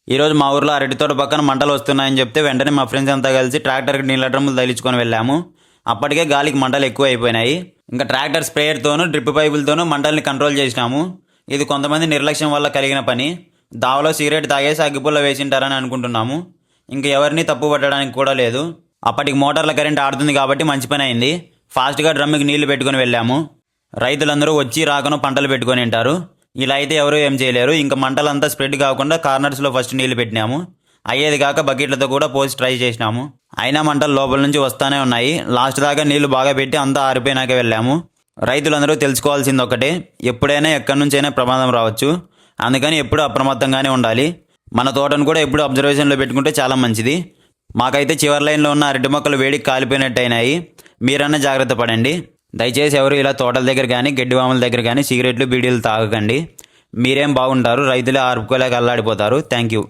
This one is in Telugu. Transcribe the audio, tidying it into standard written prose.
ఈరోజు మా ఊర్లో అరటి తోట పక్కన మంటలు వస్తున్నాయని చెప్తే వెంటనే మా ఫ్రెండ్స్ అంతా కలిసి ట్రాక్టర్కి నీళ్ళ డ్రమ్ములు తగిలించుకొని వెళ్ళాము. అప్పటికే గాలికి మంటలు ఎక్కువ అయిపోయినాయి. ఇంకా ట్రాక్టర్ స్ప్రేయర్తోనూ డ్రిప్ పైపులతోనూ మంటల్ని కంట్రోల్ చేసినాము. ఇది కొంతమంది నిర్లక్ష్యం వల్ల కలిగిన పని. దావలో సిగరెట్ తాగేసి అగ్గిపుల్ల వేసింటారని అనుకుంటున్నాము. ఇంకా ఎవరిని తప్పు పట్టడానికి కూడా లేదు. అప్పటికి మోటార్ల కరెంట్ ఆడుతుంది కాబట్టి మంచి పని అయింది. ఫాస్ట్గా డ్రమ్కి నీళ్లు పెట్టుకొని వెళ్ళాము. రైతులందరూ వచ్చి రాకను పంటలు పెట్టుకొని ఉంటారు. ఇలా అయితే ఎవరూ ఏం చేయలేరు. ఇంకా మంటలంతా స్ప్రెడ్ కాకుండా కార్నర్స్లో ఫస్ట్ నీళ్లు పెట్టినాము. అయ్యేది కాక బకెట్లతో కూడా పోసి ట్రై చేసినాము. అయినా మంటలు లోపల నుంచి వస్తూనే ఉన్నాయి. లాస్ట్ దాకా నీళ్లు బాగా పెట్టి అంతా ఆరిపోయినాక వెళ్ళాము. రైతులందరూ తెలుసుకోవాల్సింది ఒకటే, ఎప్పుడైనా ఎక్కడి నుంచైనా ప్రమాదం రావచ్చు. అందుకని ఎప్పుడూ అప్రమత్తంగానే ఉండాలి. మన తోటను కూడా ఎప్పుడు అబ్జర్వేషన్లో పెట్టుకుంటే చాలా మంచిది. మాకైతే చివరి లైన్లో ఉన్న అరటి మొక్కలు వేడికి కాలిపోయినట్టు అయినాయి. మీరన్నా జాగ్రత్త పడండి. దయచేసి ఎవరు ఇలా తోటల దగ్గర కానీ గడ్డివాముల దగ్గర కానీ సిగరెట్లు బీడీలు తాగకండి. మీరేం బాగుంటారు, రైతులే ఆర్పుకోలేక అల్లాడిపోతారు. Thank you.